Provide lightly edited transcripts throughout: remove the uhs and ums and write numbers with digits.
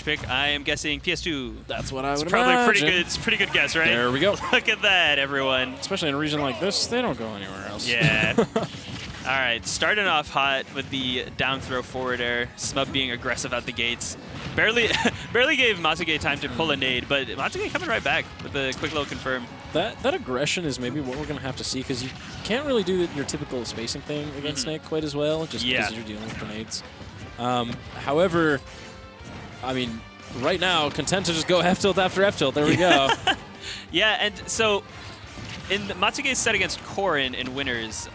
pick. I am guessing PS2. That's what I would probably imagine. It's pretty good guess, right? There we go. Look at that, everyone. Especially in a region like this, they don't go anywhere else. Yeah. All right, starting off hot with the down throw forward air. Smub being aggressive out the gates. Barely gave Matsuge time to pull a nade, but Matsuge coming right back with a quick little confirm. That aggression is maybe what we're going to have to see, because you can't really do your typical spacing thing against Snake quite as well, just because you're dealing with grenades. However, I mean, right now, content to just go F-tilt after F-tilt. There we go. Yeah, and so in Matsuge's set against Korin in Winners,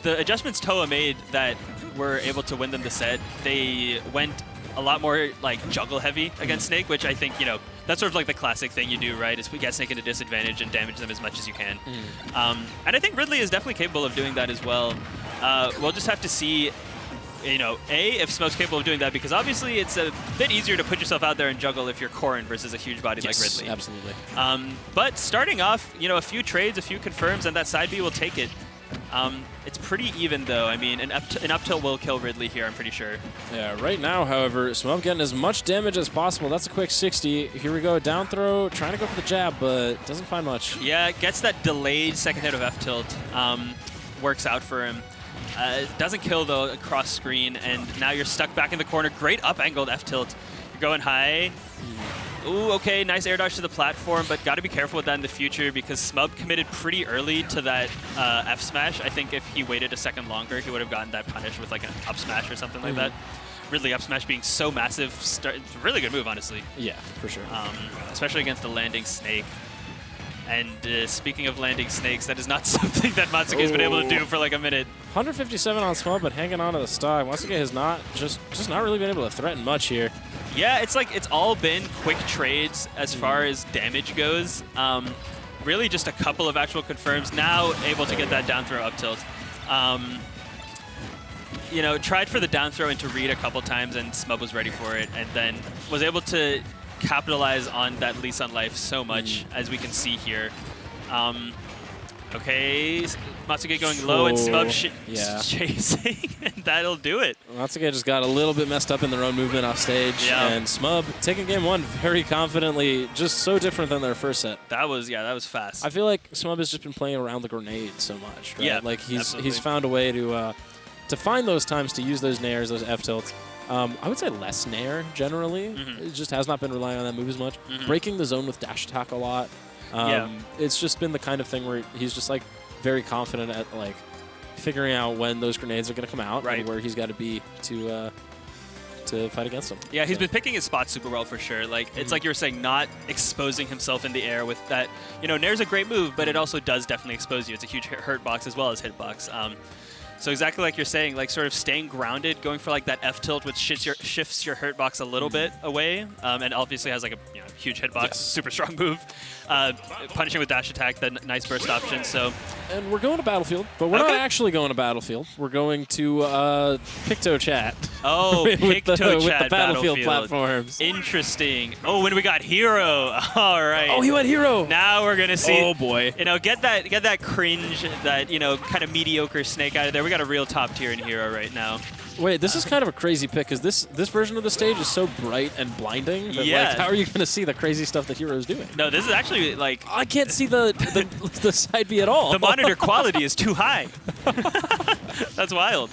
the adjustments Toa made that were able to win them the set, they went a lot more like juggle heavy against Snake, which I think, you know, that's sort of like the classic thing you do, right? Is we get Snake into disadvantage and damage them as much as you can. And I think Ridley is definitely capable of doing that as well. We'll just have to see, you know, if Smub's capable of doing that, because obviously it's a bit easier to put yourself out there and juggle if you're Korin versus a huge body like Ridley. Absolutely. But starting off, you know, a few trades, a few confirms, and that side B will take it. It's pretty even, though. I mean, an up tilt will kill Ridley here, I'm pretty sure. Yeah, right now, however, Smub getting as much damage as possible. That's a quick 60. Here we go, down throw, trying to go for the jab, but doesn't find much. Yeah, gets that delayed second hit of F tilt. Works out for him. Doesn't kill, though, across screen, and now you're stuck back in the corner. Great up-angled F tilt. You're going high. Ooh, okay, nice air dodge to the platform, but got to be careful with that in the future, because Smub committed pretty early to that F smash. I think if he waited a second longer, he would have gotten that punished with like an up smash or something like that. Ridley up smash being so massive, really good move, honestly. Yeah, for sure. Especially against the landing Snake. And speaking of landing snakes, that is not something that Matsuge has been able to do for like a minute. 157 on Smub, but hanging on to the stock. Matsuge has not just not really been able to threaten much here. Yeah, it's like it's all been quick trades as far as damage goes. Really just a couple of actual confirms. Now able to get that down throw up tilt. You know, tried for the down throw into read a couple times, and Smub was ready for it, and then was able to capitalize on that lease on life so much, as we can see here. Okay, Matsuge going low and Smub chasing, and that'll do it. Matsuge just got a little bit messed up in their own movement off stage, and Smub taking game one very confidently, just so different than their first set. That was fast. I feel like Smub has just been playing around the grenade so much, right? Yeah, like he's found a way to find those times to use those nairs, those F tilts. I would say less nair generally. It just has not been relying on that move as much. Breaking the zone with dash attack a lot. It's just been the kind of thing where he's just like very confident at like figuring out when those grenades are going to come out and where he's got to be to fight against them. Yeah, he's been picking his spots super well for sure. Like it's like you were saying, not exposing himself in the air with that. You know, nair's a great move, but it also does definitely expose you. It's a huge hurt box as well as hit box. So exactly like you're saying, like sort of staying grounded, going for like that F tilt, which shifts your hurt box a little bit away, and obviously has like a huge hitbox, super strong move. Punishing with dash attack, the nice burst option. So, and we're going to Battlefield, but we're not actually going to Battlefield. We're going to Picto Chat. Oh, Picto Chat with the Battlefield platforms. Interesting. Oh, when we got Hero. All right. Oh, he went Hero. Now we're gonna see. Oh boy. You know, get that cringe, that kind of mediocre Snake out of there. We got a real top tier in Hero right now. Wait, this is kind of a crazy pick, because this version of the stage is so bright and blinding that like, how are you going to see the crazy stuff that Hero's doing? No, this is actually like... I can't see the side B at all. The monitor quality is too high. That's wild.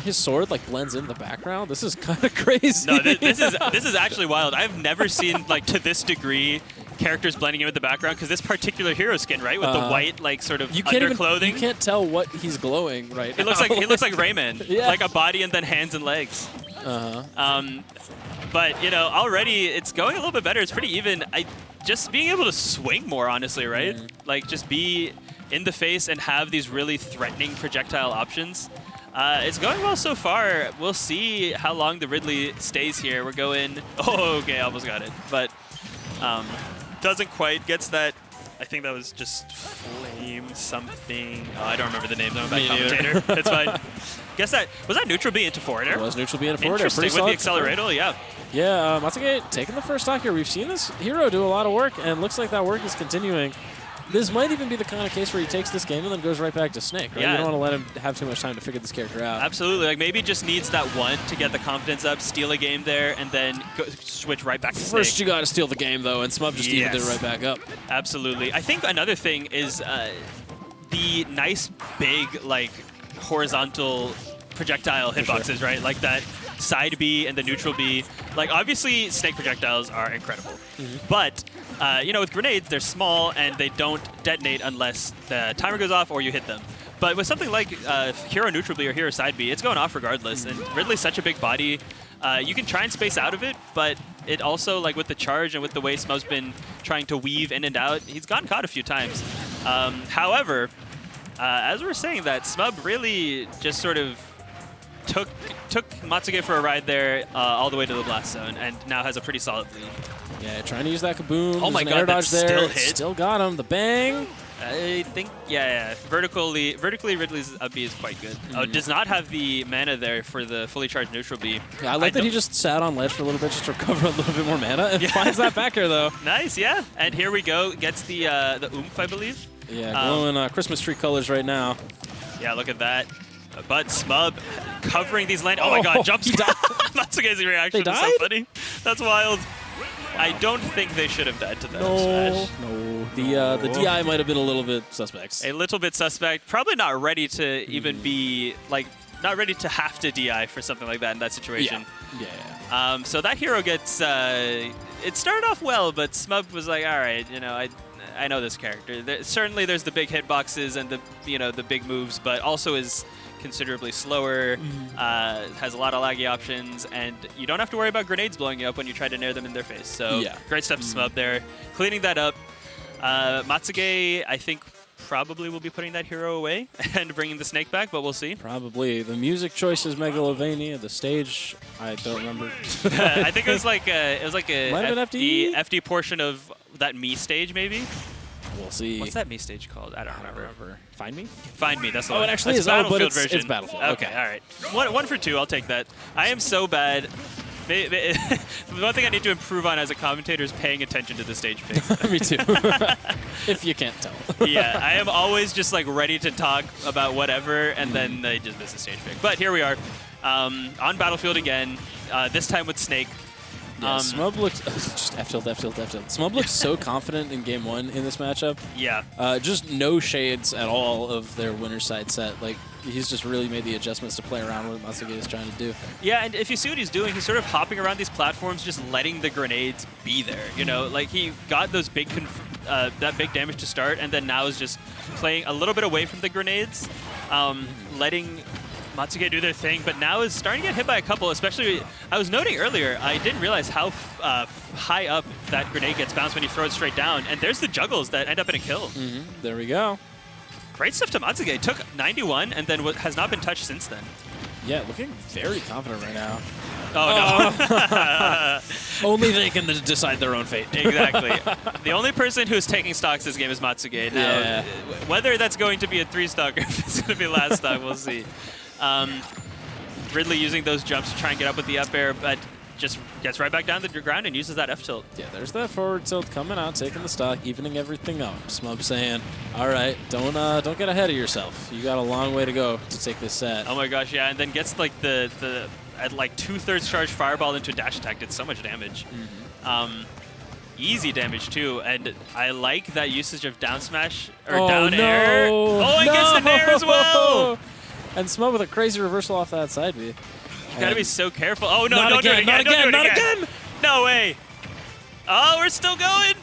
His sword like blends in the background. This is kind of crazy. No, this is actually wild. I've never seen like to this degree characters blending in with the background, because this particular hero skin, right, with the white like sort of underclothing. You can't tell what he's glowing right now. It looks like Rayman, like a body and then hands and legs. But you know, already it's going a little bit better. It's pretty even. Just being able to swing more, honestly, right? Like just be in the face and have these really threatening projectile options. It's going well so far. We'll see how long the Ridley stays here. We're going... Oh, okay, almost got it. But doesn't quite. Gets that... I think that was just Flame something. Oh, I don't remember the name. I'm a bad commentator. It's fine. Guess that... Was that neutral B into forward air? It was neutral B into forward air. Interesting, with the accelerator, yeah. Yeah, Matsuge taking the first stock here. We've seen this hero do a lot of work, and looks like that work is continuing. this might even be the kind of case where he takes this game and then goes right back to Snake, right? Yeah. You don't want to let him have too much time to figure this character out. Absolutely. Like, maybe just needs that one to get the confidence up, steal a game there, and then switch right back to Snake. First, you got to steal the game, though, and Smub just evened it right back up. Absolutely. I think another thing is the nice, big, like, horizontal projectile hitboxes, right? Like that side B and the neutral B. Like, obviously, Snake projectiles are incredible. But, you know, with grenades, they're small and they don't detonate unless the timer goes off or you hit them. But with something like Hero neutral B or Hero side B, it's going off regardless. And Ridley's such a big body. You can try and space out of it, but it also, like with the charge and with the way Smub's been trying to weave in and out, he's gotten caught a few times. However, as we were saying that, Smub really just sort of took Matsuge for a ride there all the way to the blast zone, and now has a pretty solid lead. Yeah, trying to use that kaboom. Oh my There's an god, air dodge that there. still hit. Still got him. The bang. I think, yeah. Vertically, Ridley's up B is quite good. Does not have the mana there for the fully charged neutral B. Yeah, I like that he just sat on ledge for a little bit just to recover a little bit more mana and finds that back air, though. Nice, yeah. And here we go. Gets the oomph, I believe. Yeah, glowing Christmas tree colors right now. Yeah, look at that. But Smub covering these land. Oh my god, jumps. Matsuge's reaction is so funny. That's wild. I don't think they should have died to that smash. No. The DI might have been a little bit suspect. A little bit suspect. Probably not ready to even be, like, not ready to have to DI for something like that in that situation. Yeah. So that hero gets, it started off well, but Smub was like, all right, you know, I know this character. Certainly there's the big hitboxes and the, you know, the big moves, but also is considerably slower, has a lot of laggy options, and you don't have to worry about grenades blowing you up when you try to nair them in their face. So great stuff to Smub there. Cleaning that up. Matsuge, I think, probably will be putting that hero away and bringing the Snake back, but we'll see. Probably. The music choice is Megalovania. The stage, I don't remember. I think it was like a FD portion of that Me stage, maybe. We'll see. What's that Me stage called? I don't remember. Find Me? Find Me, that's the one. It actually is Battlefield version. It's Battlefield. Okay, all right. One for two, I'll take that. I am so bad. The one thing I need to improve on as a commentator is paying attention to the stage picks. Me too. If you can't tell. Yeah, I am always just like ready to talk about whatever, and then they just miss a stage pick. But here we are, on Battlefield again, this time with Snake. Yeah, Smub looked just F tilt. Smub looked so confident in game one in this matchup. Yeah. Just no shades at all of their winner's side set. Like, he's just really made the adjustments to play around with what Matsuge is trying to do. Yeah, and if you see what he's doing, he's sort of hopping around these platforms, just letting the grenades be there. You know, like he got those big that big damage to start, and then now is just playing a little bit away from the grenades, letting Matsuge do their thing, but now is starting to get hit by a couple, especially, I was noting earlier, I didn't realize how high up that grenade gets bounced when you throw it straight down, and there's the juggles that end up in a kill. There we go. Great stuff to Matsuge. Took 91 and then has not been touched since then. Yeah, looking very confident right now. Oh, no. Only they can decide their own fate. Exactly. The only person who's taking stocks this game is Matsuge. Now, whether that's going to be a 3-stock or if it's going to be last stock, we'll see. Ridley using those jumps to try and get up with the up air, but just gets right back down to the ground and uses that F tilt. Yeah, there's that forward tilt coming out, taking the stock, evening everything out. Smub saying, "All right, don't get ahead of yourself. You got a long way to go to take this set." Oh my gosh, yeah, and then gets like the at like 2/3 charge fireball into a dash attack. Did so much damage. Easy damage too, and I like that usage of down smash or down air. Oh, it gets the nair as well. And Smub with a crazy reversal off that side B. You gotta be so careful. Oh no, not again, don't do it again. again. No way. Oh, we're still going.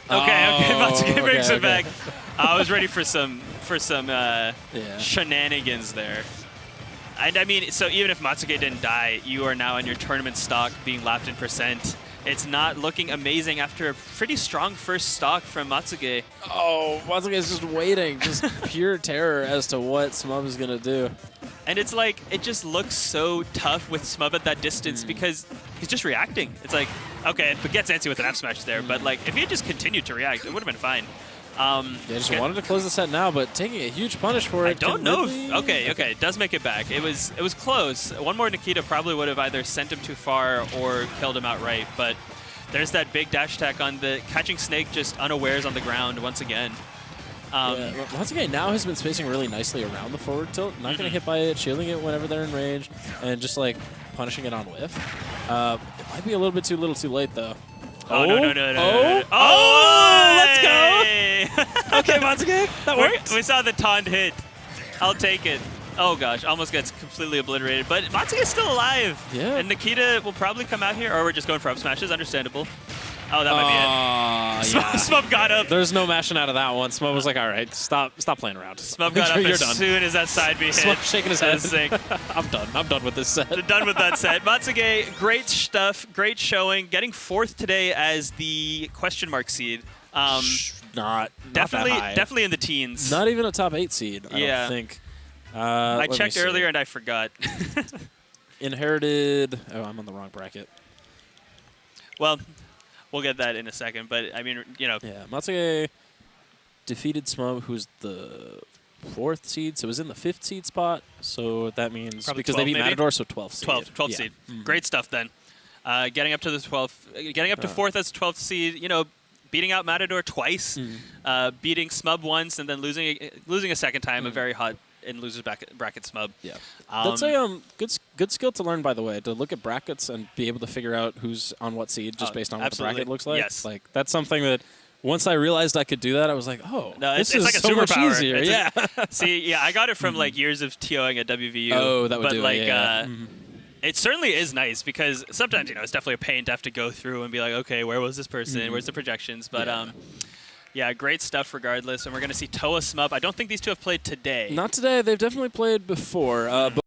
Okay, Matsuge brings it back. I was ready for some shenanigans there. And I mean, so even if Matsuge didn't die, you are now on your tournament stock being lapped in %. It's not looking amazing after a pretty strong first stock from Matsuge. Oh, Matsuge is just waiting, just pure terror as to what Smub is going to do. And it's like, it just looks so tough with Smub at that distance because he's just reacting. It's like, okay, but gets antsy with an F smash there, but like, if he had just continued to react, it would have been fine. Just wanted to close the set now, but taking a huge punish for it. I don't know if, okay, it does make it back. It was close. One more Nikita probably would have either sent him too far or killed him outright, but there's that big dash attack on the catching Snake just unawares on the ground once again. Matsuge now has been spacing really nicely around the forward tilt. Not getting hit by it, shielding it whenever they're in range, and just like punishing it on whiff. It might be a little bit too little too late though. Oh, no. Let's go! Okay, Matsuge, that worked. We saw the taunt hit. I'll take it. Oh gosh, almost gets completely obliterated. But Matsuge is still alive. Yeah. And Nikita will probably come out here, or we're just going for up smashes. Understandable. Oh, that might be it. Yeah. Smub got up. There's no mashing out of that one. Smub was like, all right, stop playing around. Smub got up as soon as that side B hit. Smub shaking his head. Sync. I'm done with this set. Done with that set. Matsuge, great stuff, great showing. Getting 4th today as the question mark seed. Not definitely, that high. definitely in the teens. Not even a top 8 seed, I don't think. I checked earlier and I forgot. Inherited. Oh, I'm on the wrong bracket. Well, we'll get that in a second, but I mean, you know. Yeah, Matsuge defeated Smub, who's the 4th seed, so it was in the 5th seed spot. So that means probably because 12, they beat maybe? Matador, so 12th seed. 12th seed. Great stuff then. Getting up to the 12th, getting up to 4th as 12th seed. You know, beating out Matador twice, beating Smub once, and then losing a second time. A very hot in losers bracket Smub. Yeah, that's a good skill to learn, by the way, to look at brackets and be able to figure out who's on what seed just based on what the bracket looks like. Yes. Like that's something that once I realized I could do that, I was like, oh, no, this it's is like a so much superpower. easier. Yeah. See, yeah, I got it from like years of TOing at WVU. Oh, that would do like, it. Yeah. It certainly is nice because sometimes, you know, it's definitely a pain to have to go through and be like, okay, where was this person? Where's the projections? But yeah, great stuff regardless. And we're going to see Toa Smub. I don't think these two have played today. Not today. They've definitely played before.